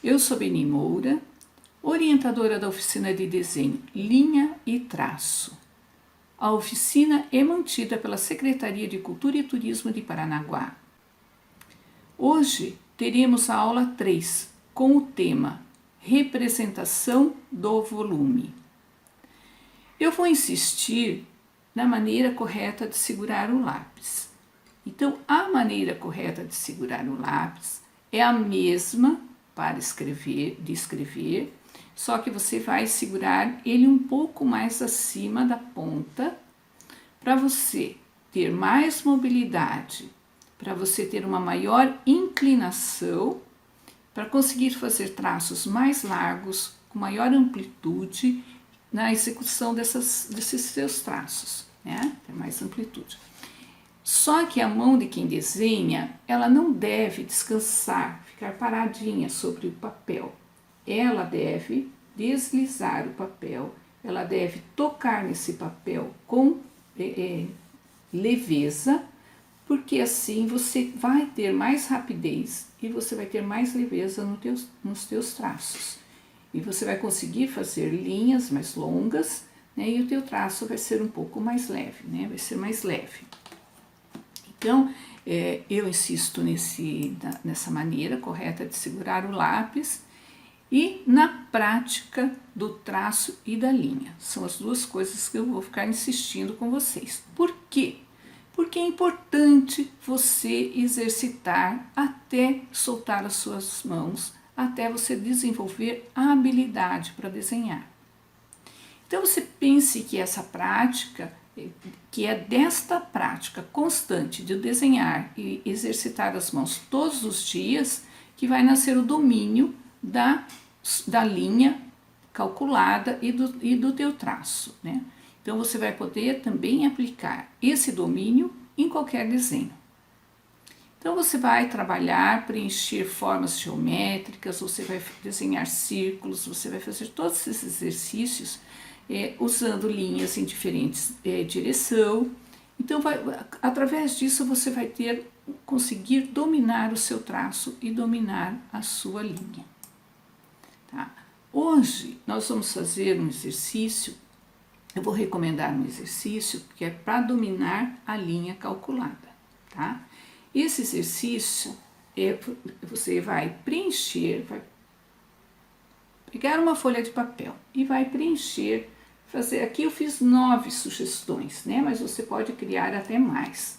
Eu sou Beni Moura, orientadora da oficina de desenho Linha e Traço. A oficina é mantida pela Secretaria de Cultura e Turismo de Paranaguá. Hoje teremos a aula 3 com o tema Representação do volume. Eu vou insistir na maneira correta de segurar o lápis. Então, a maneira correta de segurar o lápis é a mesma para escrever, só que você vai segurar ele um pouco mais acima da ponta para você ter mais mobilidade, para você ter uma maior inclinação, para conseguir fazer traços mais largos, com maior amplitude na execução desses seus traços, né? Tem mais amplitude. Só que a mão de quem desenha, ela não deve descansar, ficar paradinha sobre o papel. Ela deve deslizar o papel, ela deve tocar nesse papel com leveza, porque assim você vai ter mais rapidez e você vai ter mais leveza nos teus traços. E você vai conseguir fazer linhas mais longas, né, e o teu traço vai ser um pouco mais leve, né, vai ser mais leve. Então, eu insisto nessa maneira correta de segurar o lápis e na prática do traço e da linha. São as duas coisas que eu vou ficar insistindo com vocês. Por quê? Porque é importante você exercitar até soltar as suas mãos, até você desenvolver a habilidade para desenhar. Então, você pense que essa prática, que é desta prática constante de desenhar e exercitar as mãos todos os dias, que vai nascer o domínio da linha calculada e do teu traço, né? Então, você vai poder também aplicar esse domínio em qualquer desenho. Então, você vai trabalhar, preencher formas geométricas, você vai desenhar círculos, você vai fazer todos esses exercícios usando linhas em diferentes direção. Então, através disso, você vai conseguir dominar o seu traço e dominar a sua linha. Tá? Hoje, nós vamos fazer um exercício. Eu vou recomendar um exercício que é para dominar a linha calculada, tá? Esse exercício, você vai preencher, vai pegar uma folha de papel e vai preencher, aqui eu fiz 9 sugestões, né? Mas você pode criar até mais.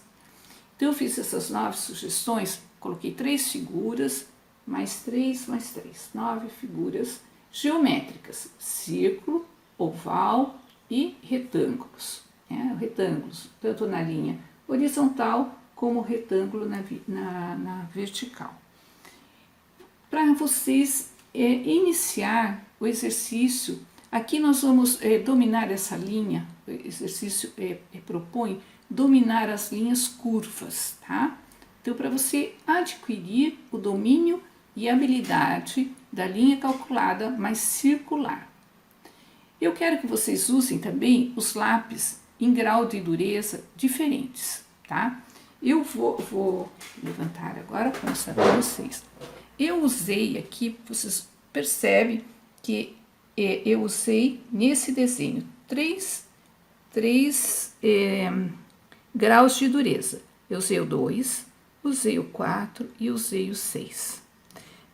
Então, eu fiz essas 9 sugestões, coloquei 3 figuras, mais 3, 9 figuras geométricas, círculo, oval e retângulos, né? Retângulos, tanto na linha horizontal como retângulo na vertical. Para vocês iniciar o exercício, aqui nós vamos dominar essa linha, o exercício propõe dominar as linhas curvas, tá? Então, para você adquirir o domínio e habilidade da linha calculada mais circular. Eu quero que vocês usem também os lápis em grau de dureza diferentes, tá? Eu vou levantar agora para mostrar para vocês. Eu usei aqui, vocês percebem que eu usei nesse desenho três graus de dureza. Eu usei o 2, usei o 4 e usei o 6.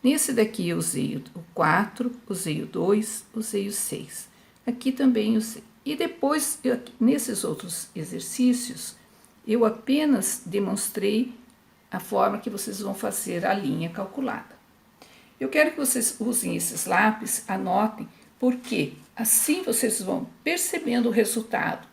Nesse daqui eu usei o 4, usei o 2, usei o 6. Aqui também usei. E depois, nesses outros exercícios, eu apenas demonstrei a forma que vocês vão fazer a linha calculada. Eu quero que vocês usem esses lápis, anotem, porque assim vocês vão percebendo o resultado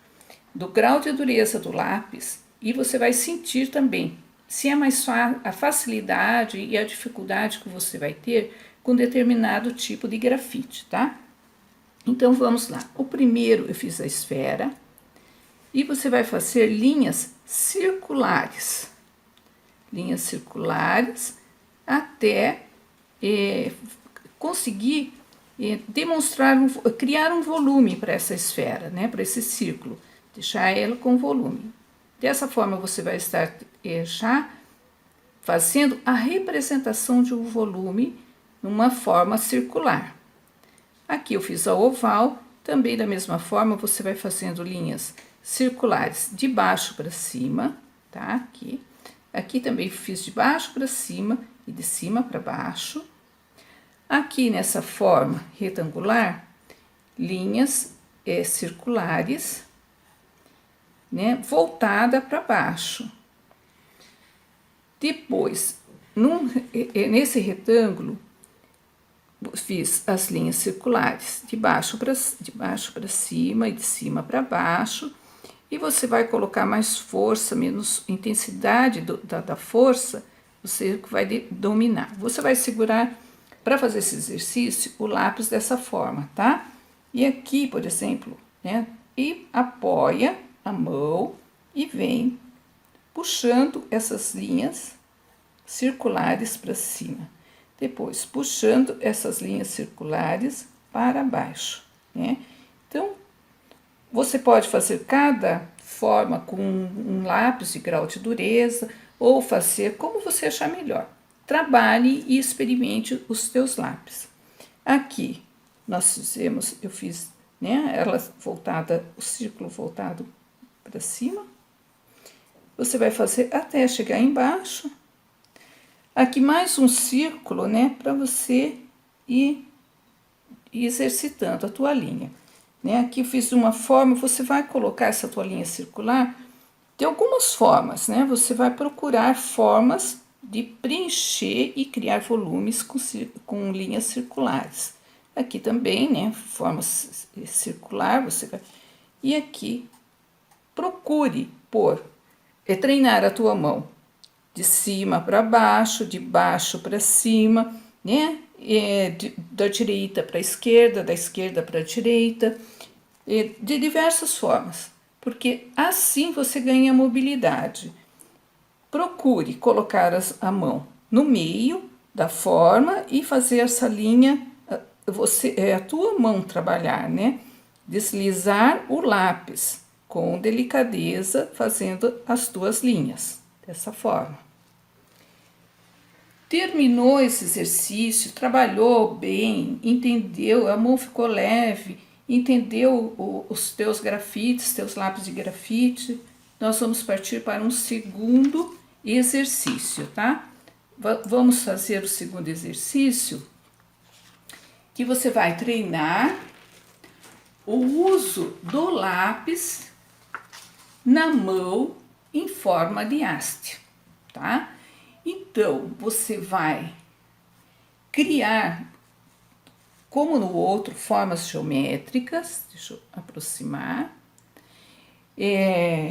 do grau de dureza do lápis e você vai sentir também se é mais a facilidade e a dificuldade que você vai ter com determinado tipo de grafite, tá? Então, vamos lá. O primeiro eu fiz a esfera e você vai fazer linhas circulares. Linhas circulares até conseguir criar um volume para essa esfera, né? Para esse círculo. Deixar ela com volume. Dessa forma, você vai estar já fazendo a representação de um volume numa forma circular. Aqui eu fiz a oval, também da mesma forma você vai fazendo linhas circulares de baixo para cima, tá? Aqui também fiz de baixo para cima e de cima para baixo. Aqui nessa forma retangular, linhas circulares, né, voltada para baixo. Depois, nesse retângulo, fiz as linhas circulares de baixo para cima e de cima para baixo. E você vai colocar mais força, menos intensidade da força, você vai dominar. Você vai segurar, para fazer esse exercício, o lápis dessa forma, tá? E aqui, por exemplo, né? E apoia a mão e vem puxando essas linhas circulares para cima. Depois, puxando essas linhas circulares para baixo, né? Então, você pode fazer cada forma com um lápis de grau de dureza ou fazer como você achar melhor. Trabalhe e experimente os teus lápis. Aqui eu fiz, né, ela voltada, o círculo voltado para cima. Você vai fazer até chegar embaixo. Aqui mais um círculo, né, para você ir exercitando a tua linha. Né? Aqui eu fiz de uma forma, você vai colocar essa tua linha circular de algumas formas, né? Você vai procurar formas de preencher e criar volumes com linhas circulares. Aqui também, né? Forma circular, você vai... E aqui, procure treinar a tua mão de cima para baixo, de baixo para cima, né? Da direita para a esquerda, da esquerda para a direita, de diversas formas, porque assim você ganha mobilidade. Procure colocar a mão no meio da forma e fazer essa linha, a tua mão trabalhar, né? Deslizar o lápis com delicadeza, fazendo as tuas linhas, dessa forma. Terminou esse exercício, trabalhou bem, entendeu, a mão ficou leve, entendeu os teus grafites, teus lápis de grafite. Nós vamos partir para um segundo exercício, tá? Vamos fazer o segundo exercício, que você vai treinar o uso do lápis na mão em forma de haste, tá? Então, você vai criar, como no outro, formas geométricas. Deixa eu aproximar.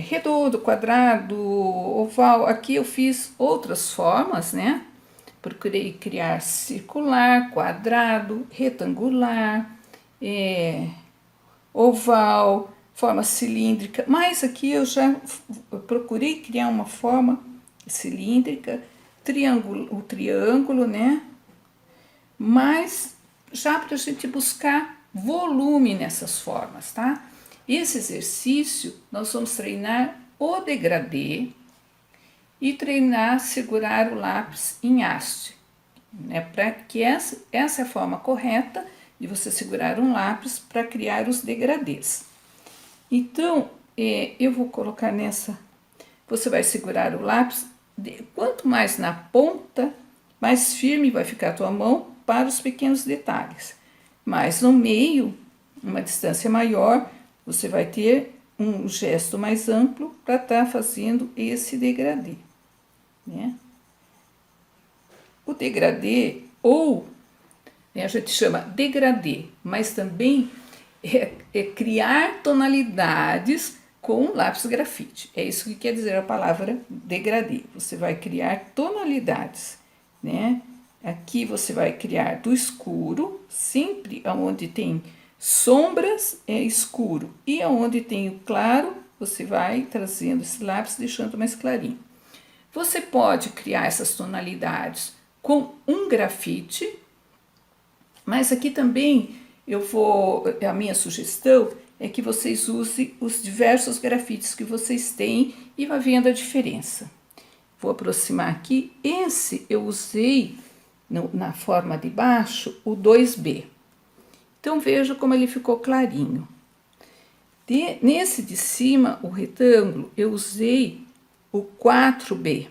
Redondo, quadrado, oval. Aqui eu fiz outras formas, né? Procurei criar circular, quadrado, retangular, oval, forma cilíndrica. Mas aqui eu já procurei criar uma forma cilíndrica, o triângulo, né? Mas já para a gente buscar volume nessas formas, tá? Esse exercício nós vamos treinar o degradê e treinar segurar o lápis em haste, né? Para que essa é a forma correta de você segurar um lápis para criar os degradês. Então, eu vou colocar nessa, você vai segurar o lápis, quanto mais na ponta, mais firme vai ficar a tua mão para os pequenos detalhes. Mas no meio, uma distância maior, você vai ter um gesto mais amplo para estar fazendo esse degradê, né? O degradê, a gente chama degradê, mas também é criar tonalidades com lápis grafite. É isso que quer dizer a palavra degradê. Você vai criar tonalidades, né? Aqui você vai criar do escuro, sempre onde tem sombras é escuro, e onde tem o claro, você vai trazendo esse lápis, deixando mais clarinho. Você pode criar essas tonalidades com um grafite, mas aqui também a minha sugestão é que vocês usem os diversos grafites que vocês têm e vá vendo a diferença. Vou aproximar aqui. Esse eu usei na forma de baixo, o 2B. Então veja como ele ficou clarinho. Nesse de cima, o retângulo, eu usei o 4B.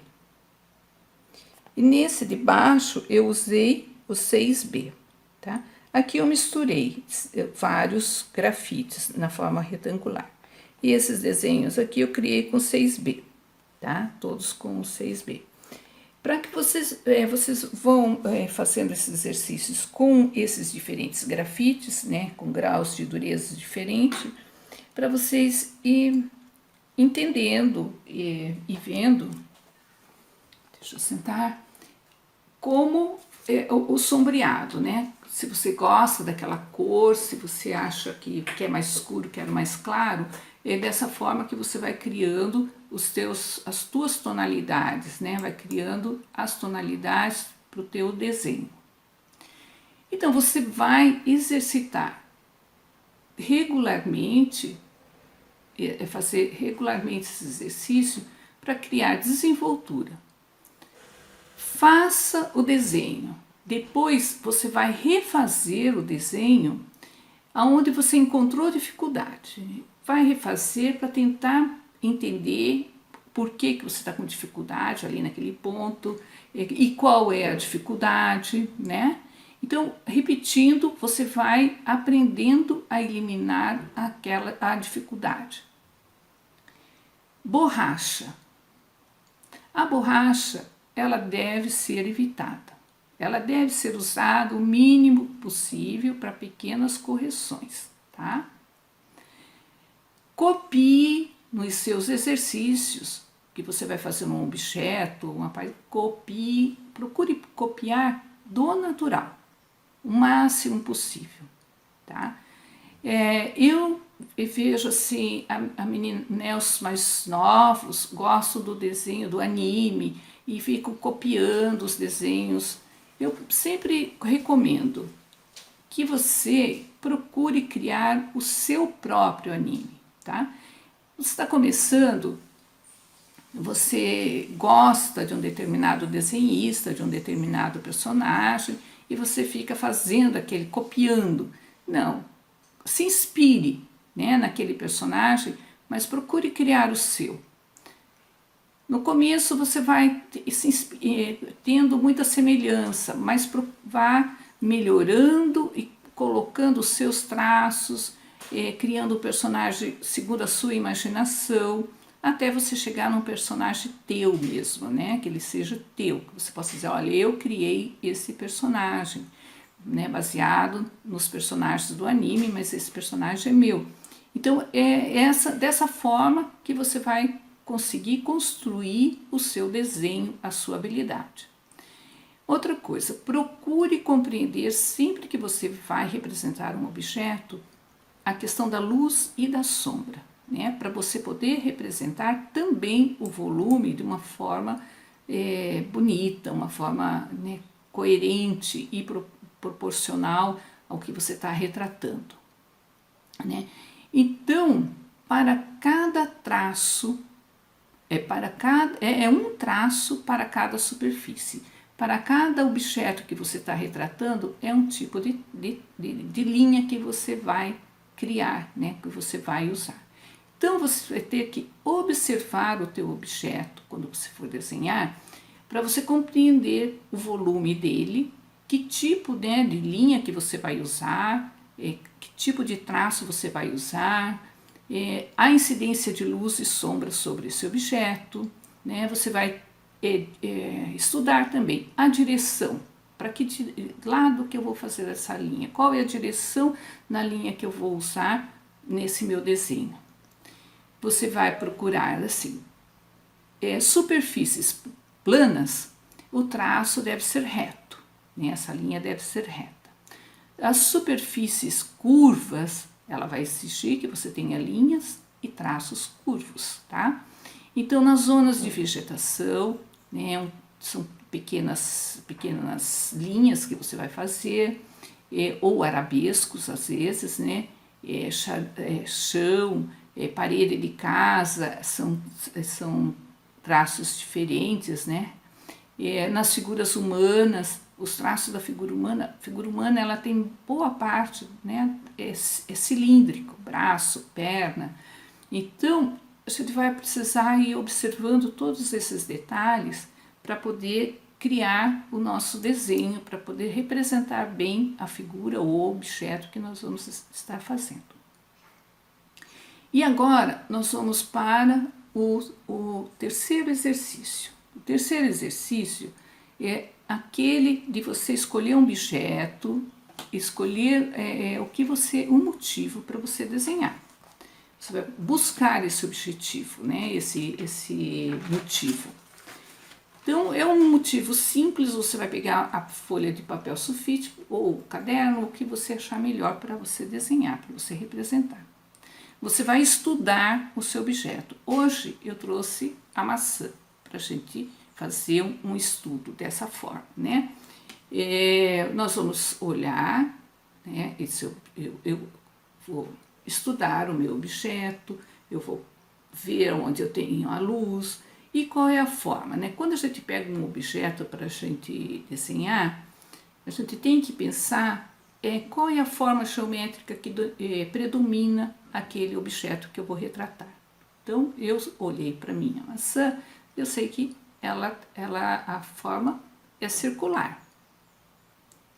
E nesse de baixo, eu usei o 6B. Tá? Aqui eu misturei vários grafites na forma retangular. E esses desenhos aqui eu criei com 6B. Tá? Todos com 6B. Para que vocês vão fazendo esses exercícios com esses diferentes grafites, né, com graus de dureza diferentes, para vocês ir entendendo e vendo, deixa eu sentar, como o sombreado, né? Se você gosta daquela cor, se você acha que quer mais escuro, quer mais claro, é dessa forma que você vai criando as tuas tonalidades, né? Vai criando as tonalidades para o teu desenho. Então você vai exercitar regularmente, fazer regularmente esse exercício para criar desenvoltura. Faça o desenho. Depois você vai refazer o desenho aonde você encontrou dificuldade. Vai refazer para tentar entender por que você está com dificuldade ali naquele ponto e qual é a dificuldade, né? Então, repetindo, você vai aprendendo a eliminar a dificuldade. Borracha. A borracha, ela deve ser evitada. Ela deve ser usada o mínimo possível para pequenas correções, tá? Copie nos seus exercícios que você vai fazer num objeto, procure copiar do natural, o máximo possível, tá? Eu vejo assim, a menina, né, os mais novos gostam do desenho do anime e ficam copiando os desenhos. Eu sempre recomendo que você procure criar o seu próprio anime, tá? Você está começando, você gosta de um determinado desenhista, de um determinado personagem, e você fica fazendo aquele, copiando. Não, se inspire, né, naquele personagem, mas procure criar o seu. No começo você vai tendo muita semelhança, mas vá melhorando e colocando os seus traços, criando o personagem segundo a sua imaginação, até você chegar num personagem teu mesmo, né? Que ele seja teu, que você possa dizer, olha, eu criei esse personagem, né? Baseado nos personagens do anime, mas esse personagem é meu. Então é dessa forma que você vai conseguir construir o seu desenho, a sua habilidade. Outra coisa, procure compreender sempre que você vai representar um objeto a questão da luz e da sombra, né? Para você poder representar também o volume de uma forma bonita, uma forma, né, coerente e proporcional ao que você está retratando, né? Então, para cada traço, é um traço para cada superfície. Para cada objeto que você está retratando, é um tipo de linha que você vai criar, né, que você vai usar. Então, você vai ter que observar o teu objeto quando você for desenhar, para você compreender o volume dele, que tipo, né, de linha que você vai usar, que tipo de traço você vai usar, a incidência de luz e sombra sobre esse objeto, né? Você vai estudar também a direção, para que lado que eu vou fazer essa linha, qual é a direção na linha que eu vou usar nesse meu desenho. Você vai procurar assim, superfícies planas, o traço deve ser reto, né? Essa linha deve ser reta. As superfícies curvas, ela vai exigir que você tenha linhas e traços curvos, tá? Então, nas zonas de vegetação, né, são pequenas linhas que você vai fazer, ou arabescos às vezes, né? Chão, parede de casa, são traços diferentes, né? Nas figuras humanas, os traços da figura humana ela tem boa parte, né, é cilíndrico, braço, perna. Então, a gente vai precisar ir observando todos esses detalhes para poder criar o nosso desenho, para poder representar bem a figura ou objeto que nós vamos estar fazendo. E agora nós vamos para o terceiro exercício. O terceiro exercício é aquele de você escolher um objeto, escolher o motivo para você desenhar. Você vai buscar esse objetivo, né? Esse motivo. Então, é um motivo simples, você vai pegar a folha de papel sulfite ou o caderno, o que você achar melhor para você desenhar, para você representar. Você vai estudar o seu objeto. Hoje eu trouxe a maçã para a gente fazer um estudo dessa forma, né? Nós vamos olhar, né? Eu vou estudar o meu objeto, eu vou ver onde eu tenho a luz e qual é a forma, né? Quando a gente pega um objeto para a gente desenhar, a gente tem que pensar qual é a forma geométrica que predomina aquele objeto que eu vou retratar. Então, eu olhei para minha maçã, eu sei que a forma é circular,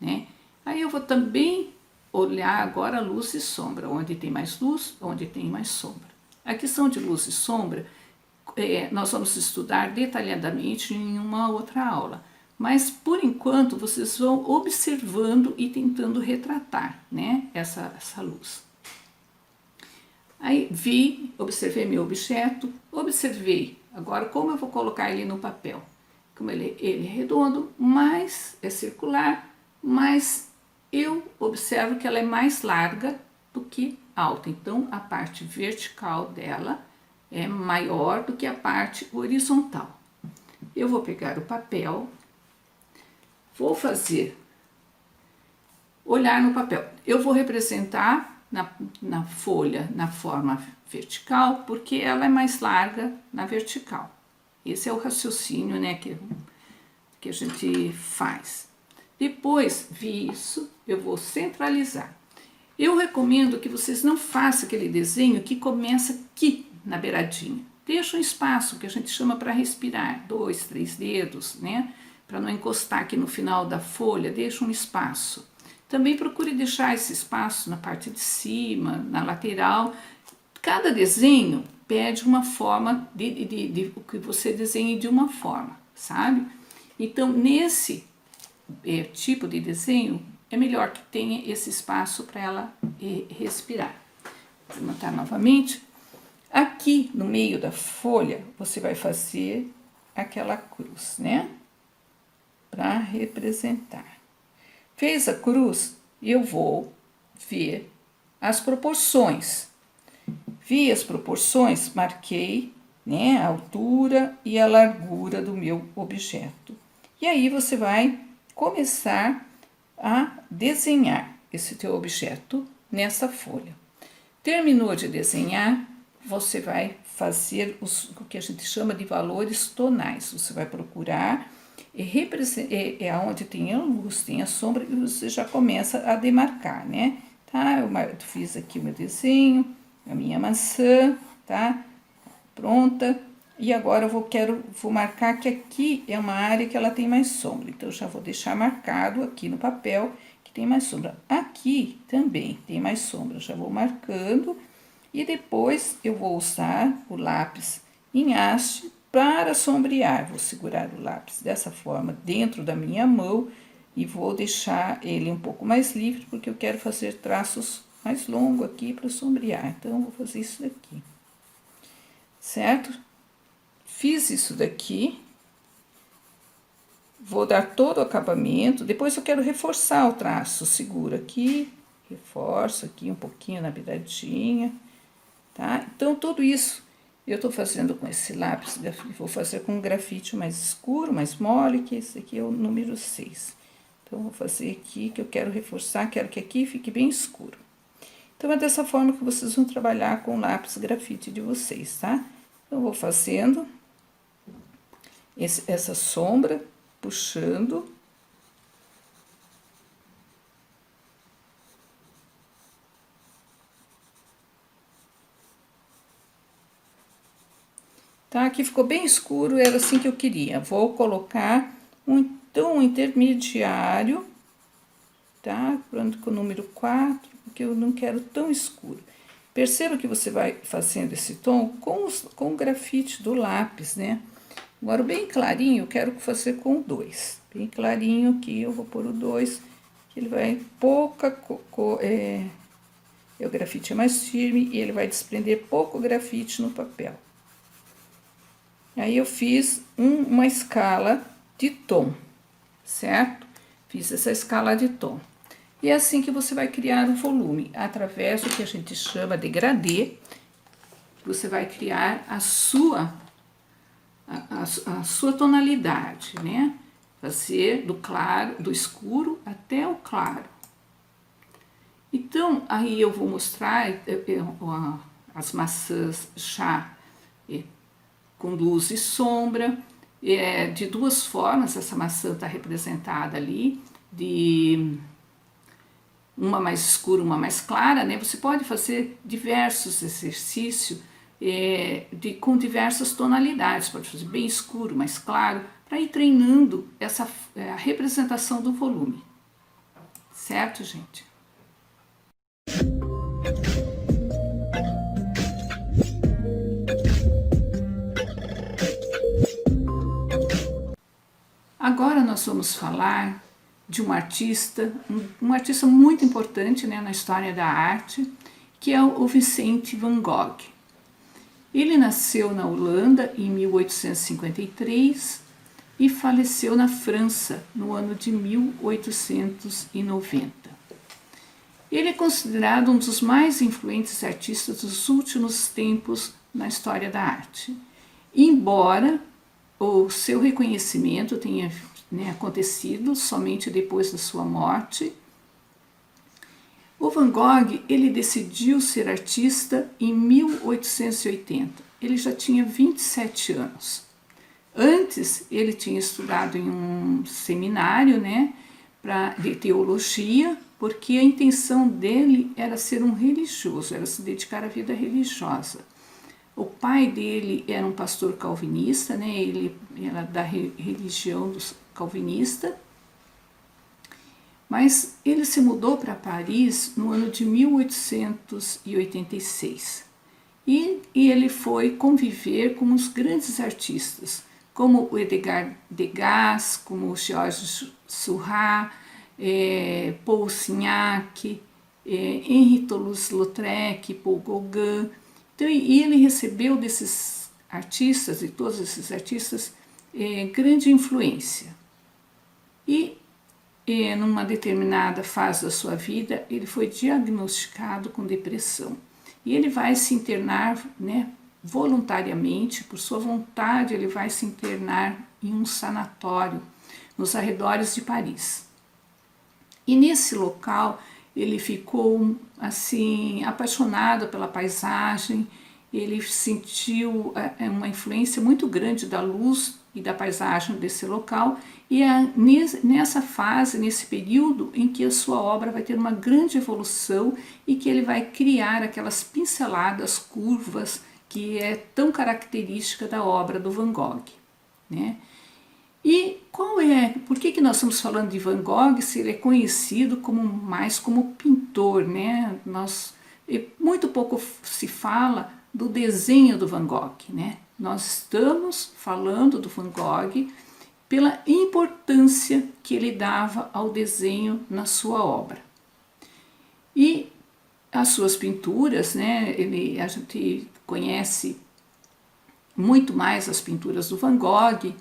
né? Aí eu vou também olhar agora luz e sombra, onde tem mais luz, onde tem mais sombra. A questão de luz e sombra, nós vamos estudar detalhadamente em uma outra aula, mas por enquanto vocês vão observando e tentando retratar, né, essa luz. Aí observei meu objeto, observei agora como eu vou colocar ele no papel. Como ele é redondo, mas é circular, mas eu observo que ela é mais larga do que alta. Então, a parte vertical dela é maior do que a parte horizontal. Eu vou pegar o papel, vou olhar no papel. Eu vou representar na folha na forma vertical, porque ela é mais larga na vertical. Esse é o raciocínio, né, que a gente faz. Depois disso, eu vou centralizar. Eu recomendo que vocês não façam aquele desenho que começa aqui na beiradinha. Deixa um espaço que a gente chama para respirar, 2, 3 dedos, né? Para não encostar aqui no final da folha, deixa um espaço. Também procure deixar esse espaço na parte de cima, na lateral. Cada desenho pede uma forma de que você desenhe de uma forma, sabe? Então, nesse tipo de desenho, é melhor que tenha esse espaço para ela respirar. Vou notar novamente. Aqui no meio da folha, você vai fazer aquela cruz, né? Para representar. Fez a cruz, eu vou ver as proporções. Vi as proporções, marquei, né, a altura e a largura do meu objeto. E aí você vai começar a desenhar esse teu objeto nessa folha. Terminou de desenhar, você vai fazer o que a gente chama de valores tonais. Você vai procurar onde tem a luz, tem a sombra, e você já começa a demarcar, né? Tá? Eu fiz aqui o meu desenho, a minha maçã, tá? Pronta. E agora eu vou marcar que aqui é uma área que ela tem mais sombra. Então, eu já vou deixar marcado aqui no papel que tem mais sombra. Aqui também tem mais sombra. Já vou marcando. E depois eu vou usar o lápis em haste para sombrear. Vou segurar o lápis dessa forma dentro da minha mão e vou deixar ele um pouco mais livre, porque eu quero fazer traços mais longos aqui para sombrear. Então, eu vou fazer isso daqui. Certo? Fiz isso daqui. Vou dar todo o acabamento. Depois eu quero reforçar o traço. Seguro aqui, reforço aqui um pouquinho na beiradinha, tá? Então, tudo isso eu tô fazendo com esse lápis, vou fazer com um grafite mais escuro, mais mole, que esse aqui é o número 6. Então, vou fazer aqui, que eu quero reforçar, quero que aqui fique bem escuro. Então, é dessa forma que vocês vão trabalhar com o lápis grafite de vocês, tá? Então, eu vou fazendo essa sombra, puxando, Tá? Aqui ficou bem escuro, era assim que eu queria. Vou colocar um tom intermediário, tá? Pronto, com o número 4, porque eu não quero tão escuro. Perceba que você vai fazendo esse tom com o grafite do lápis, né? Agora, bem clarinho, eu quero fazer com o 2. Bem clarinho aqui, eu vou pôr o 2, que ele vai pouca... o grafite é mais firme e ele vai desprender pouco grafite no papel. Aí eu fiz uma escala de tom, certo? Fiz essa escala de tom. E é assim que você vai criar o volume, através do que a gente chama de degradê. Você vai criar a sua tonalidade, né? Fazer do claro, do escuro até o claro. Então, aí eu vou mostrar as maçãs chá com luz e sombra, de duas formas. Essa maçã está representada ali, de uma mais escura, uma mais clara, né? Você pode fazer diversos exercícios com diversas tonalidades, pode fazer bem escuro, mais claro, para ir treinando a representação do volume, certo, gente? Agora nós vamos falar de um artista muito importante, né, na história da arte, que é o Vincent van Gogh. Ele nasceu na Holanda em 1853 e faleceu na França no ano de 1890. Ele é considerado um dos mais influentes artistas dos últimos tempos na história da arte, embora o seu reconhecimento tenha acontecido somente depois da sua morte. O Van Gogh, ele decidiu ser artista em 1880. Ele já tinha 27 anos. Antes, ele tinha estudado em um seminário, né, de teologia, porque a intenção dele era ser um religioso, era se dedicar à vida religiosa. O pai dele era um pastor calvinista, né? Ele era da religião calvinista, mas ele se mudou para Paris no ano de 1886 e ele foi conviver com os grandes artistas, como o Edgar Degas, como o Georges Seurat, Paul Signac, Henri Toulouse-Lautrec, Paul Gauguin. Então, e ele recebeu desses artistas, de todos esses artistas, grande influência. E, numa determinada fase da sua vida, ele foi diagnosticado com depressão. E ele vai se internar, né, voluntariamente, por sua vontade, ele vai se internar em um sanatório nos arredores de Paris. E nesse local ele ficou assim apaixonado pela paisagem, ele sentiu uma influência muito grande da luz e da paisagem desse local, e é nessa fase, nesse período, em que a sua obra vai ter uma grande evolução e que ele vai criar aquelas pinceladas curvas que é tão característica da obra do Van Gogh, né? E por que nós estamos falando de Van Gogh se ele é conhecido mais como pintor, né? Muito pouco se fala do desenho do Van Gogh, né? Nós estamos falando do Van Gogh pela importância que ele dava ao desenho na sua obra. E as suas pinturas, né? A gente conhece muito mais as pinturas do Van Gogh,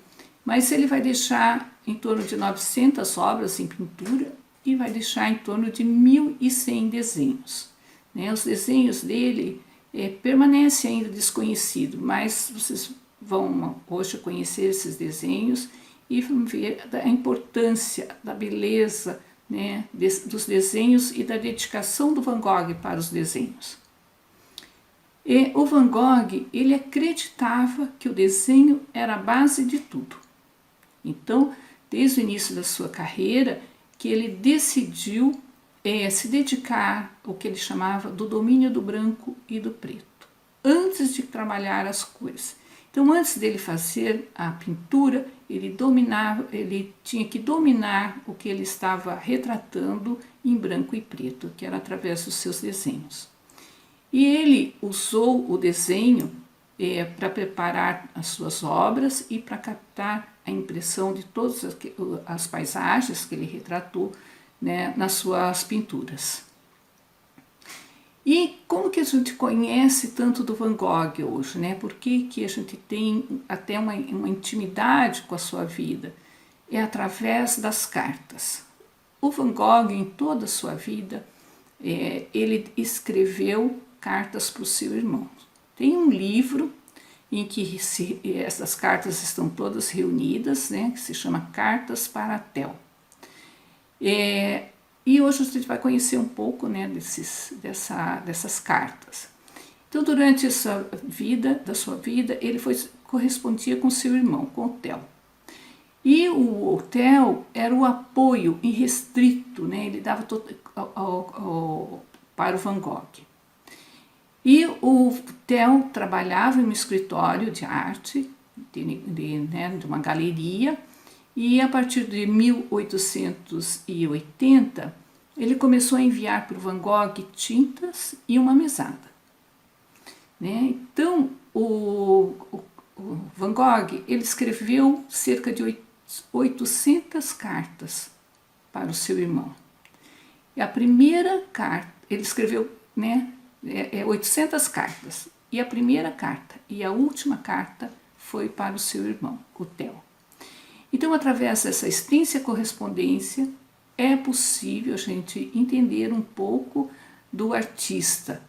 mas ele vai deixar em torno de 900 obras em pintura e vai deixar em torno de 1.100 desenhos. Né? Os desenhos dele permanecem ainda desconhecidos, mas vocês vão hoje conhecer esses desenhos e vão ver a importância, da beleza, né, dos desenhos e da dedicação do Van Gogh para os desenhos. E o Van Gogh, ele acreditava que o desenho era a base de tudo. Então, desde o início da sua carreira, que ele decidiu se dedicar ao que ele chamava do domínio do branco e do preto, antes de trabalhar as cores. Então, antes dele fazer a pintura, ele tinha que dominar o que ele estava retratando em branco e preto, que era através dos seus desenhos. E ele usou o desenho para preparar as suas obras e para captar a impressão de todas as paisagens que ele retratou, né, nas suas pinturas. E como que a gente conhece tanto do Van Gogh hoje, né? Por que a gente tem até uma intimidade com a sua vida? É através das cartas. O Van Gogh, em toda a sua vida, ele escreveu cartas para o seu irmão. Tem um livro em que essas cartas estão todas reunidas, né? Que se chama Cartas para Theo. E hoje a gente vai conhecer um pouco, né, dessas cartas. Então, durante da sua vida, ele correspondia com seu irmão, com o Theo. E o Theo era o apoio irrestrito, né, ele dava para o Van Gogh. E o Theo trabalhava em um escritório de arte, de uma galeria, e a partir de 1880, ele começou a enviar para o Van Gogh tintas e uma mesada. Né? Então, o Van Gogh ele escreveu cerca de 800 cartas para o seu irmão. E a primeira carta, ele escreveu, né, 800 cartas. E a primeira carta e a última carta foi para o seu irmão, o Theo. Então, através dessa extensa correspondência, é possível a gente entender um pouco do artista,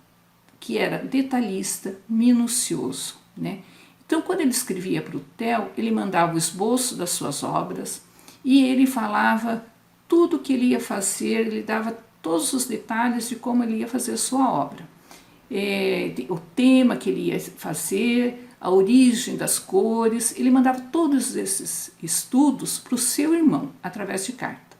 que era detalhista, minucioso, né? Então, quando ele escrevia para o Theo, ele mandava o esboço das suas obras e ele falava tudo o que ele ia fazer, ele dava todos os detalhes de como ele ia fazer a sua obra. O tema que ele ia fazer, a origem das cores, ele mandava todos esses estudos para o seu irmão, através de carta.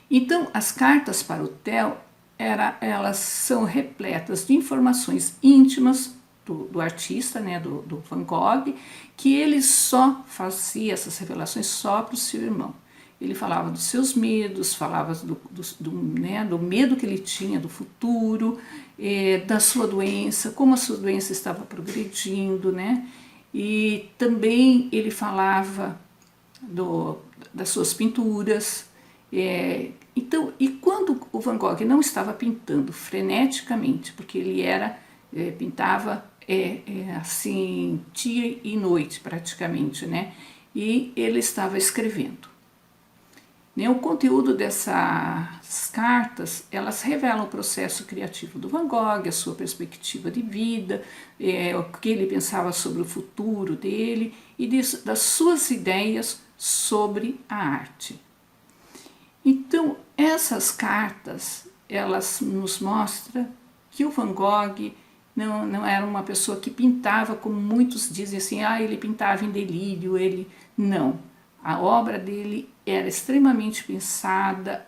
Então, as cartas para o Theo, elas são repletas de informações íntimas do artista, né, do Van Gogh, que ele só fazia essas revelações só para o seu irmão. Ele falava dos seus medos, falava do medo que ele tinha do futuro, da sua doença, como a sua doença estava progredindo, né? E também ele falava das suas pinturas. Então, e quando o Van Gogh não estava pintando freneticamente, porque ele pintava assim dia e noite praticamente, né? E ele estava escrevendo. O conteúdo dessas cartas, elas revelam o processo criativo do Van Gogh, a sua perspectiva de vida, o que ele pensava sobre o futuro dele e das suas ideias sobre a arte. Então, essas cartas, elas nos mostram que o Van Gogh não era uma pessoa que pintava, como muitos dizem assim, ele pintava em delírio, não. A obra dele era extremamente pensada,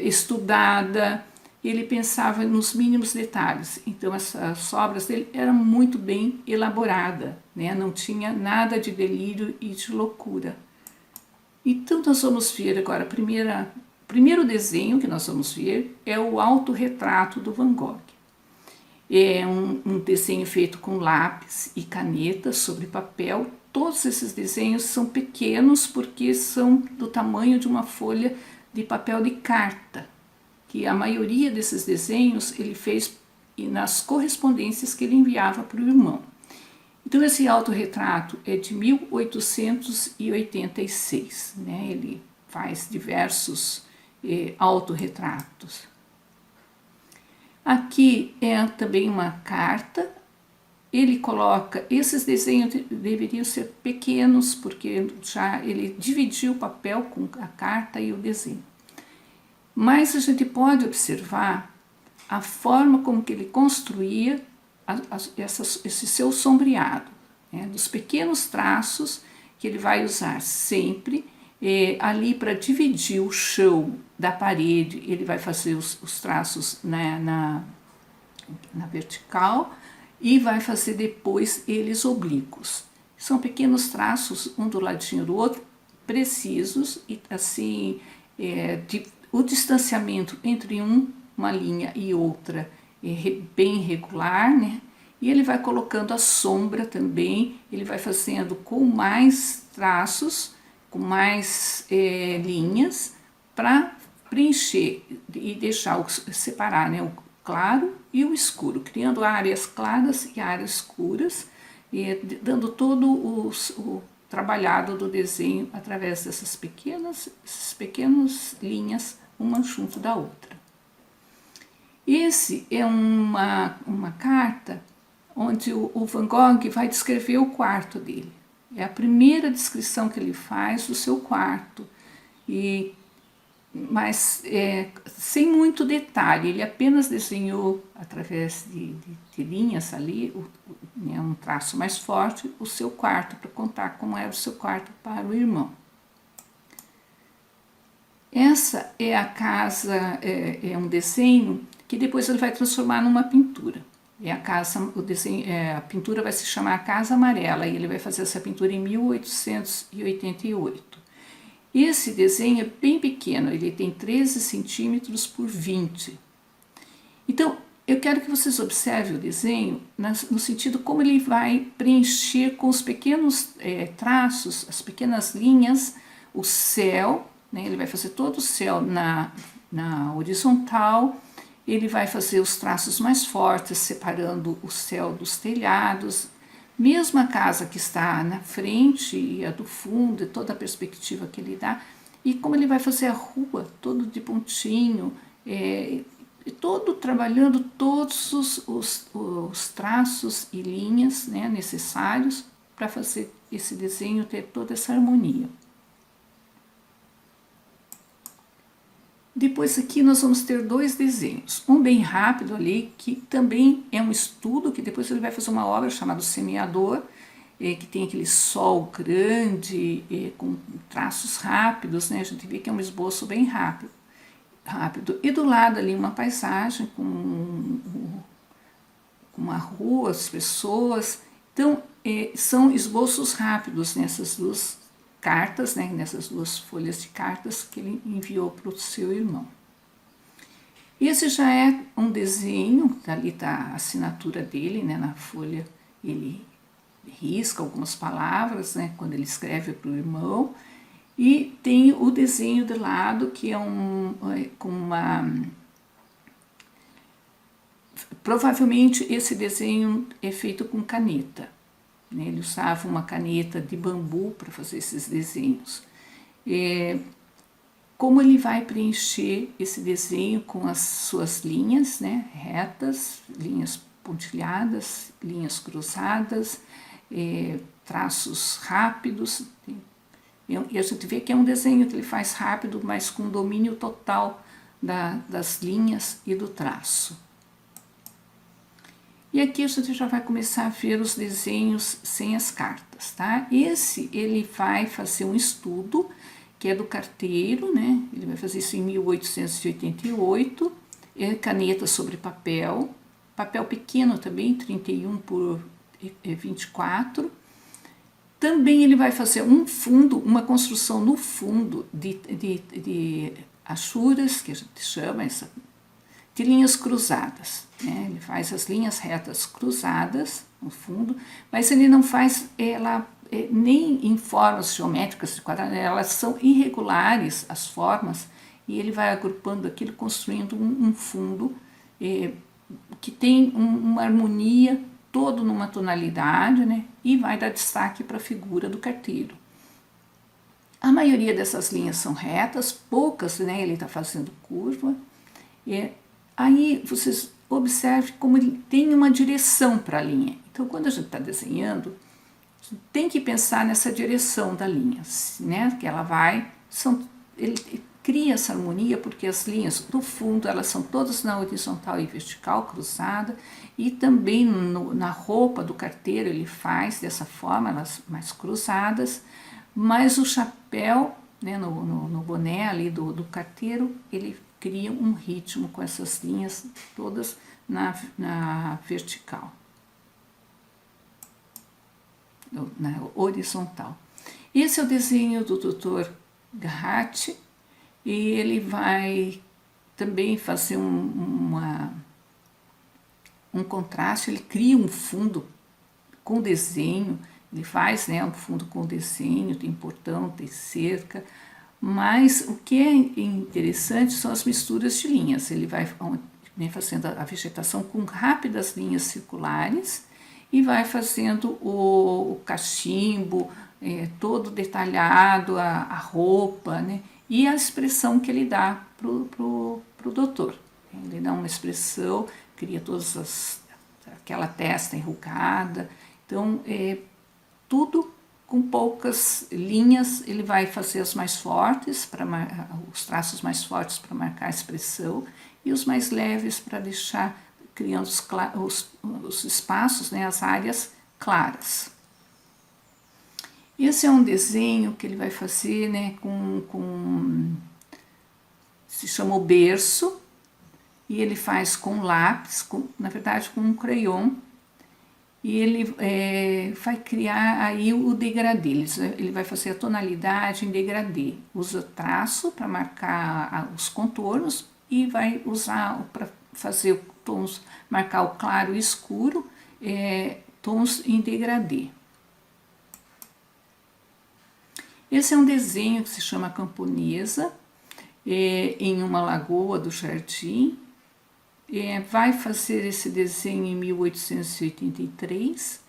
estudada, ele pensava nos mínimos detalhes. Então, as obras dele eram muito bem elaboradas, né? Não tinha nada de delírio e de loucura. Então, nós vamos ver agora, o primeiro desenho que nós vamos ver é o autorretrato do Van Gogh. É um desenho feito com lápis e caneta sobre papel. Todos esses desenhos são pequenos porque são do tamanho de uma folha de papel de carta, que a maioria desses desenhos ele fez nas correspondências que ele enviava para o irmão. Então, esse autorretrato é de 1886, né? Ele faz diversos autorretratos. Aqui é também uma carta. Ele coloca, esses desenhos deveriam ser pequenos, porque já ele dividiu o papel com a carta e o desenho. Mas a gente pode observar a forma como que ele construía esse seu sombreado, né? Dos pequenos traços que ele vai usar sempre ali para dividir o chão da parede. Ele vai fazer os traços, né, na vertical e vai fazer depois eles oblíquos. São pequenos traços, um do ladinho do outro, precisos, e assim, o distanciamento entre uma linha e outra é bem regular, né? E ele vai colocando a sombra também, ele vai fazendo com mais traços, com mais linhas, para preencher e deixar, separar, né, o claro e o escuro, criando áreas claras e áreas escuras, e dando todo o trabalhado do desenho através dessas pequenas linhas, uma junto da outra. Esse é uma carta onde o Van Gogh vai descrever o quarto dele. É a primeira descrição que ele faz do seu quarto, mas sem muito detalhe. Ele apenas desenhou, através de linhas ali, um traço mais forte, o seu quarto, para contar como era o seu quarto para o irmão. Essa é a casa, é um desenho que depois ele vai transformar numa pintura. A pintura vai se chamar Casa Amarela, e ele vai fazer essa pintura em 1888. Esse desenho é bem pequeno, ele tem 13 centímetros por 20. Então, eu quero que vocês observem o desenho no sentido como ele vai preencher com os pequenos traços, as pequenas linhas, o céu, né? Ele vai fazer todo o céu na horizontal. Ele vai fazer os traços mais fortes, separando o céu dos telhados. Mesmo a casa que está na frente e a do fundo, e toda a perspectiva que ele dá. E como ele vai fazer a rua, todo de pontinho, todo trabalhando todos os traços e linhas, né, necessários para fazer esse desenho ter toda essa harmonia. Depois aqui nós vamos ter dois desenhos, um bem rápido ali, que também é um estudo, que depois ele vai fazer uma obra chamada Semeador, que tem aquele sol grande, com traços rápidos, né? A gente vê que é um esboço bem rápido. E do lado ali uma paisagem com uma rua, as pessoas. Então, são esboços rápidos nessas duas cartas, né, nessas duas folhas de cartas que ele enviou para o seu irmão. Esse já é um desenho, ali está a assinatura dele, né, na folha ele risca algumas palavras, né, quando ele escreve para o irmão, e tem o desenho de lado que é com uma... Provavelmente esse desenho é feito com caneta. Ele usava uma caneta de bambu para fazer esses desenhos. Como ele vai preencher esse desenho com as suas linhas, né, retas, linhas pontilhadas, linhas cruzadas, traços rápidos. E a gente vê que é um desenho que ele faz rápido, mas com domínio total das linhas e do traço. E aqui a gente já vai começar a ver os desenhos sem as cartas, tá? Esse ele vai fazer um estudo, que é do carteiro, né? Ele vai fazer isso em 1888, caneta sobre papel pequeno também, 31 por 24. Também ele vai fazer um fundo, uma construção no fundo de achuras, que a gente chama de linhas cruzadas, né? Ele faz as linhas retas cruzadas no fundo, mas ele não faz ela nem em formas geométricas de quadrado, elas são irregulares as formas, e ele vai agrupando aquilo, construindo um fundo que tem uma harmonia, todo numa tonalidade, né? E vai dar destaque para a figura do carteiro. A maioria dessas linhas são retas, poucas, né? Ele está fazendo curva. Aí vocês observem como ele tem uma direção para a linha. Então, quando a gente está desenhando, tem que pensar nessa direção da linha, né? Que ela vai... Ele cria essa harmonia porque as linhas do fundo, elas são todas na horizontal e vertical, cruzada, e também na roupa do carteiro ele faz dessa forma, elas mais cruzadas, mas o chapéu, né, no boné ali do carteiro, ele cria um ritmo com essas linhas todas na vertical, na horizontal. Esse é o desenho do Dr. Garratti, e ele vai também fazer um contraste, ele cria um fundo com desenho, ele faz, né, um fundo com desenho, tem portão, tem cerca, mas o que é interessante são as misturas de linhas. Ele vai fazendo a vegetação com rápidas linhas circulares e vai fazendo o cachimbo todo detalhado, a roupa, né, e a expressão que ele dá pro doutor. Ele dá uma expressão, cria aquela testa enrugada. Então, tudo com poucas linhas. Ele vai fazer as mais fortes, os traços mais fortes para marcar a expressão, e os mais leves para deixar, criando os espaços, né, as áreas claras. Esse é um desenho que ele vai fazer, né, se chama o berço, e ele faz com lápis, na verdade com um crayon, e ele vai criar aí o degradê. Ele vai fazer a tonalidade em degradê, usa traço para marcar os contornos e vai usar para fazer tons, marcar o claro e escuro, tons em degradê. Esse é um desenho que se chama Camponesa, em uma lagoa do jardim. Vai fazer esse desenho em 1883,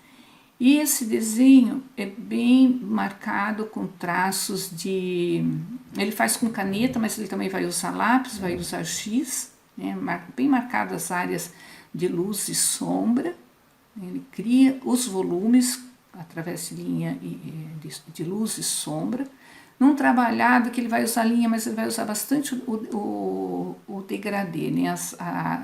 e esse desenho é bem marcado com traços ele faz com caneta, mas ele também vai usar lápis, vai usar giz, né, bem marcadas as áreas de luz e sombra. Ele cria os volumes através de linha de luz e sombra. Num trabalhado que ele vai usar linha, mas ele vai usar bastante o degradê, né?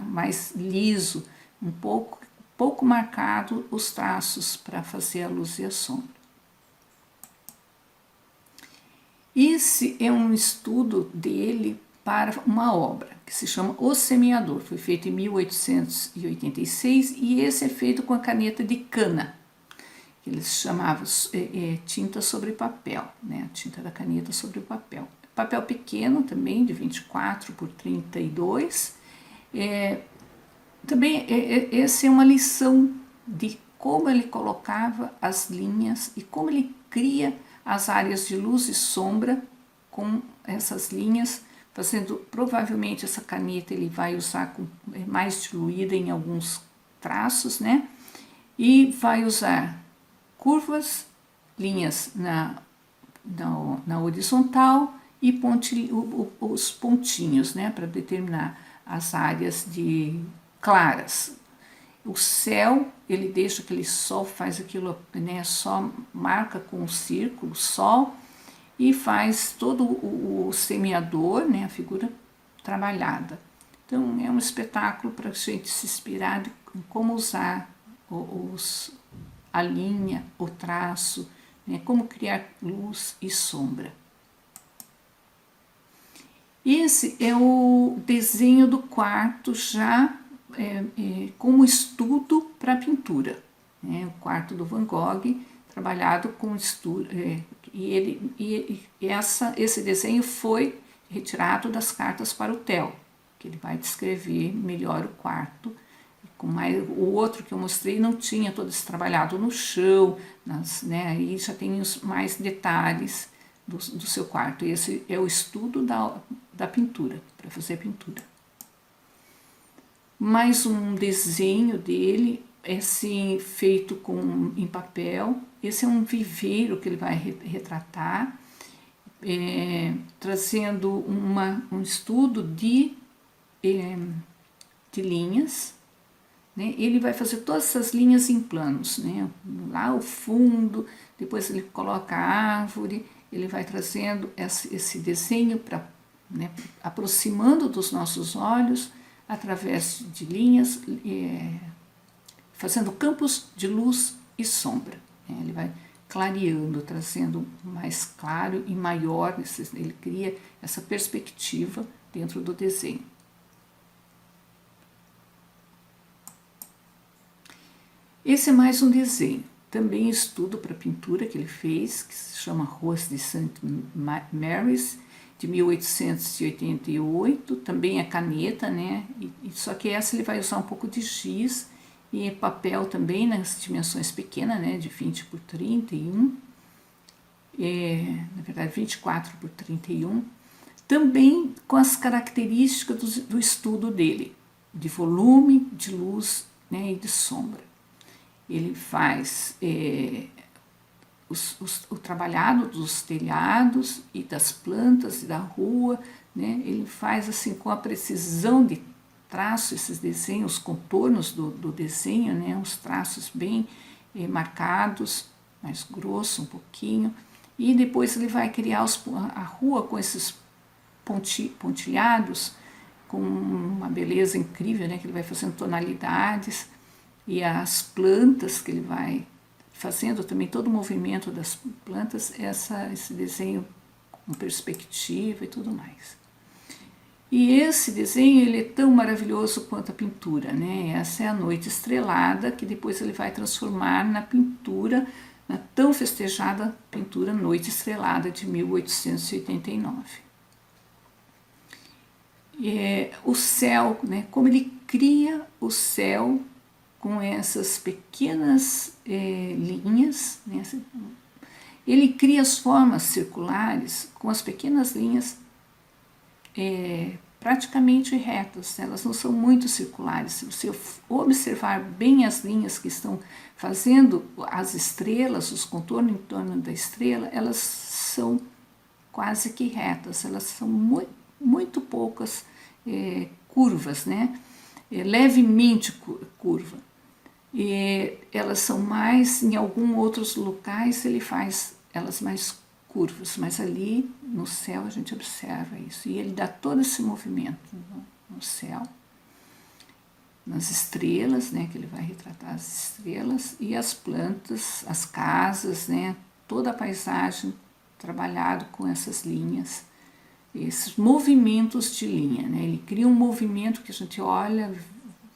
Mais liso, um pouco marcado os traços para fazer a luz e a sombra. Esse é um estudo dele para uma obra que se chama O Semeador. Foi feito em 1886, e esse é feito com a caneta de cana, que eles chamavam tinta sobre papel, né? A tinta da caneta sobre o papel. Papel pequeno também, de 24 por 32. Também essa é uma lição de como ele colocava as linhas e como ele cria as áreas de luz e sombra com essas linhas, fazendo, provavelmente essa caneta ele vai usar mais diluída em alguns traços, né? E vai usar curvas, linhas na horizontal e os pontinhos, né, para determinar as áreas claras. O céu, ele deixa aquele sol, faz aquilo, né, só marca com o círculo, sol, e faz todo o semeador, né, a figura trabalhada. Então, é um espetáculo para a gente se inspirar em como usar a linha, o traço, né, como criar luz e sombra. Esse é o desenho do quarto já como estudo para pintura, né, o quarto do Van Gogh, trabalhado com estudo, esse desenho foi retirado das cartas para o Theo, que ele vai descrever melhor o quarto. O outro que eu mostrei não tinha todo esse trabalhado no chão, né, aí já tem os mais detalhes do seu quarto. Esse é o estudo da pintura, para fazer pintura. Mais um desenho dele, assim, feito em papel. Esse é um viveiro que ele vai retratar, trazendo um estudo de linhas, né? Ele vai fazer todas essas linhas em planos, né? Lá o fundo, depois ele coloca a árvore, ele vai trazendo esse desenho para, né, aproximando dos nossos olhos através de linhas, fazendo campos de luz e sombra, né? Ele vai clareando, trazendo mais claro e maior, ele cria essa perspectiva dentro do desenho. Esse é mais um desenho, também estudo para pintura que ele fez, que se chama Ruas de St. Mary's, de 1888, também é caneta, né? Só que essa ele vai usar um pouco de giz e papel também nas dimensões pequenas, né? De 20 por 31, na verdade 24 por 31, também com as características do estudo dele, de volume, de luz, né? E de sombra. Ele faz o trabalhado dos telhados e das plantas e da rua, né? Ele faz assim com a precisão de traço esses desenhos, os contornos do desenho, né? Uns traços bem marcados, mais grosso um pouquinho, e depois ele vai criar a rua com esses pontilhados, com uma beleza incrível, né? Que ele vai fazendo tonalidades, e as plantas que ele vai fazendo também, todo o movimento das plantas, esse desenho com perspectiva e tudo mais. E esse desenho ele é tão maravilhoso quanto a pintura, né? Essa é a Noite Estrelada, que depois ele vai transformar na pintura, na tão festejada pintura Noite Estrelada de 1889. O céu, né? Como ele cria o céu com essas pequenas linhas, né? Ele cria as formas circulares com as pequenas linhas praticamente retas, elas não são muito circulares. Se você observar bem as linhas que estão fazendo as estrelas, os contornos em torno da estrela, elas são quase que retas, elas são muito poucas curvas, né? Levemente curva. E elas são mais, em alguns outros locais ele faz elas mais curvas, mas ali no céu a gente observa isso. E ele dá todo esse movimento no céu, nas estrelas, né, que ele vai retratar as estrelas, e as plantas, as casas, né, toda a paisagem trabalhado com essas linhas, esses movimentos de linha, né? Ele cria um movimento que a gente olha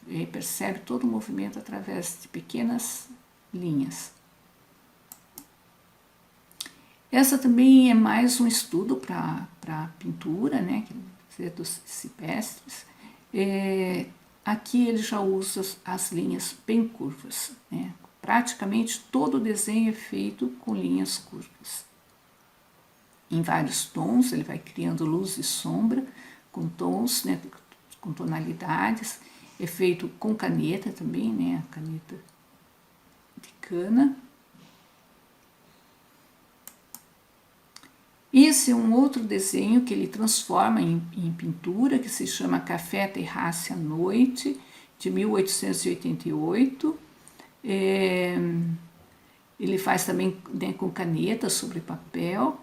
e percebe todo o movimento através de pequenas linhas. Essa também é mais um estudo para pintura, né, que é dos cipestres. Aqui ele já usa as linhas bem curvas, né? Praticamente todo o desenho é feito com linhas curvas. Em vários tons, ele vai criando luz e sombra, com tons, né, com tonalidades. É feito com caneta também, né? A caneta de cana. Esse é um outro desenho que ele transforma em pintura, que se chama Café, Terraça à Noite, de 1888. Ele faz também, né, com caneta sobre papel.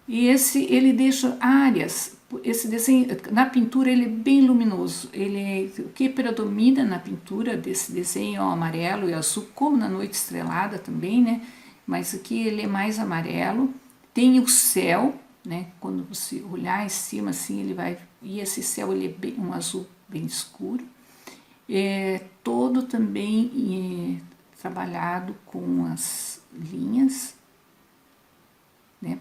E ele deixa áreas. Esse desenho, na pintura ele é bem luminoso, o que predomina na pintura desse desenho é o amarelo e azul, como na Noite Estrelada também, né? Mas aqui ele é mais amarelo, tem o céu, né? Quando você olhar em cima assim, e esse céu ele é um azul bem escuro, todo também trabalhado com as linhas, né?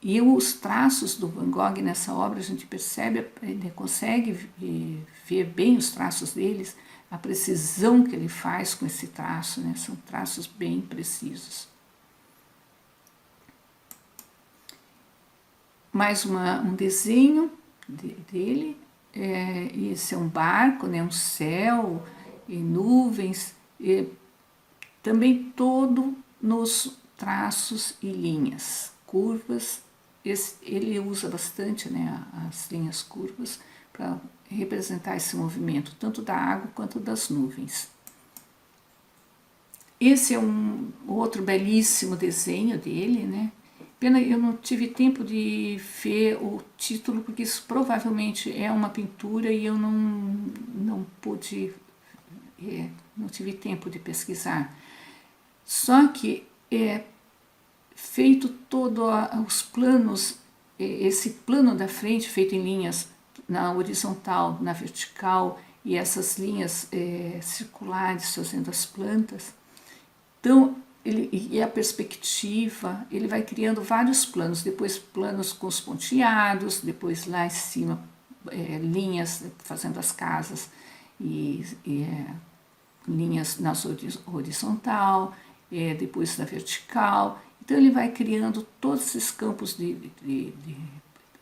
E os traços do Van Gogh nessa obra, a gente percebe, consegue ver bem os traços deles, a precisão que ele faz com esse traço, né? São traços bem precisos. Mais um desenho dele, esse é um barco, né? Um céu e nuvens, também todo nos traços e linhas, curvas. Ele usa bastante, né, as linhas curvas para representar esse movimento, tanto da água quanto das nuvens. Esse é um outro belíssimo desenho dele, né? Pena eu não tive tempo de ver o título, porque isso provavelmente é uma pintura e eu não pude, não tive tempo de pesquisar. Só que feito todos os planos esse plano da frente feito em linhas na horizontal, na vertical, e essas linhas circulares fazendo as plantas. Então, e a perspectiva, ele vai criando vários planos, depois planos com os ponteados, depois lá em cima linhas fazendo as casas e linhas na horizontal, depois na vertical. Então ele vai criando todos esses campos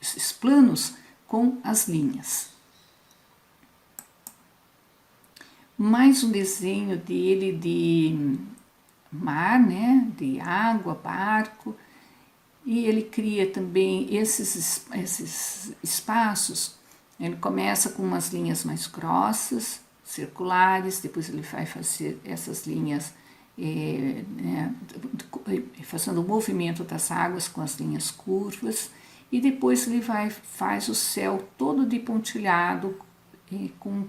esses planos com as linhas. Mais um desenho dele de mar, né, de água, barco, e ele cria também esses espaços. Ele começa com umas linhas mais grossas, circulares, depois ele vai fazer essas linhas, né, fazendo o movimento das águas com as linhas curvas, e depois ele faz o céu todo de pontilhado, com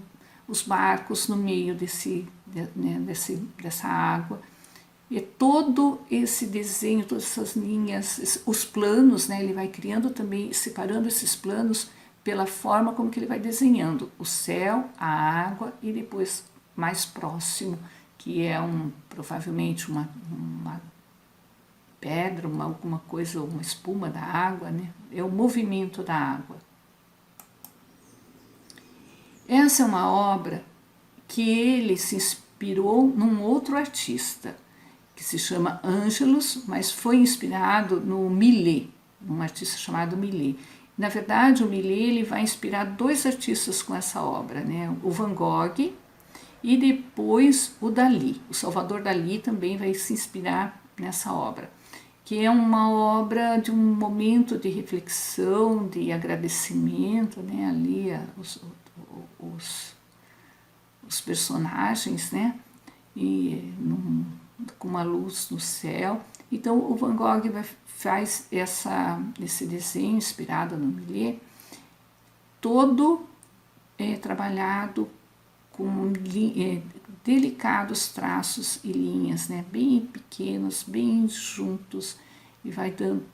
os barcos no meio dessa água. E todo esse desenho, todas essas linhas, os planos, né, ele vai criando também, separando esses planos pela forma como que ele vai desenhando o céu, a água e depois mais próximo, que é provavelmente uma pedra, alguma coisa, uma espuma da água, né? É o movimento da água. Essa é uma obra que ele se inspirou num outro artista, que se chama Ângelus, mas foi inspirado no Millet, um artista chamado Millet. Na verdade, o Millet ele vai inspirar dois artistas com essa obra, né? O Van Gogh e depois o Dalí. O Salvador Dalí também vai se inspirar nessa obra, que é uma obra de um momento de reflexão, de agradecimento, né? Ali os personagens, né? E com uma luz no céu. Então o Van Gogh faz esse desenho inspirado no Millet, todo trabalhado com delicados traços e linhas, né, bem pequenos, bem juntos, e vai dando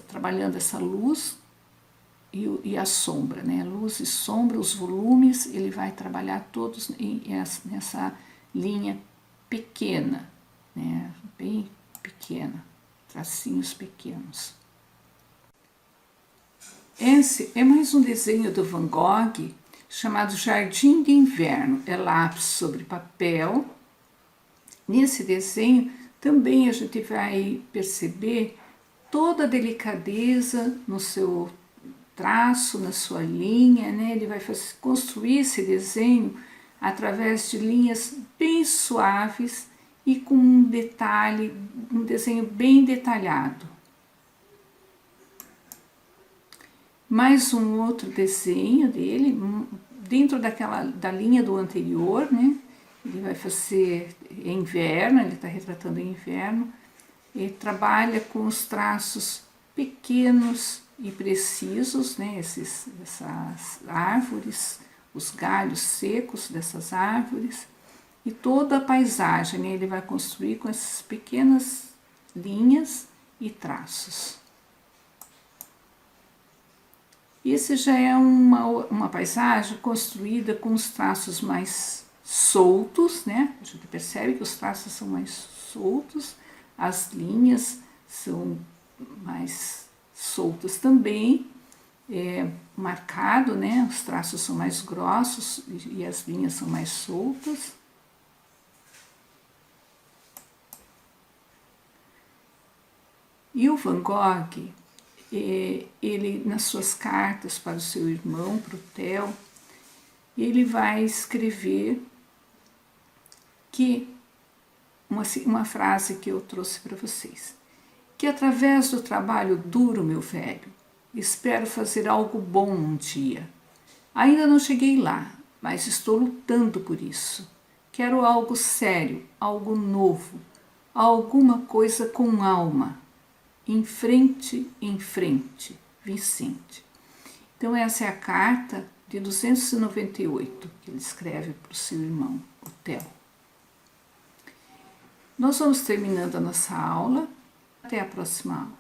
trabalhando essa luz e a sombra, né, luz e sombra, os volumes, ele vai trabalhar todos nessa linha pequena, né, bem pequena, tracinhos pequenos. Esse é mais um desenho do Van Gogh chamado Jardim de Inverno. É lápis sobre papel. Nesse desenho também a gente vai perceber toda a delicadeza no seu traço, na sua linha, né? Ele vai construir esse desenho através de linhas bem suaves e com um desenho bem detalhado. Mais um outro desenho dele, dentro da linha do anterior, né? Ele vai fazer inverno, ele está retratando inverno, ele trabalha com os traços pequenos e precisos, né? Essas árvores, os galhos secos dessas árvores, e toda a paisagem, né? Ele vai construir com essas pequenas linhas e traços. Esse já é uma paisagem construída com os traços mais soltos, né? A gente percebe que os traços são mais soltos, as linhas são mais soltas também, marcado, né? Os traços são mais grossos e as linhas são mais soltas. E o Van Gogh, ele, nas suas cartas para o seu irmão, para o Theo, ele vai escrever que uma frase que eu trouxe para vocês, que através do trabalho duro, meu velho, espero fazer algo bom um dia. Ainda não cheguei lá, mas estou lutando por isso. Quero algo sério, algo novo, alguma coisa com alma. Em frente, Vicente. Então essa é a carta de 298 que ele escreve para o seu irmão, o Theo. Nós vamos terminando a nossa aula. Até a próxima aula.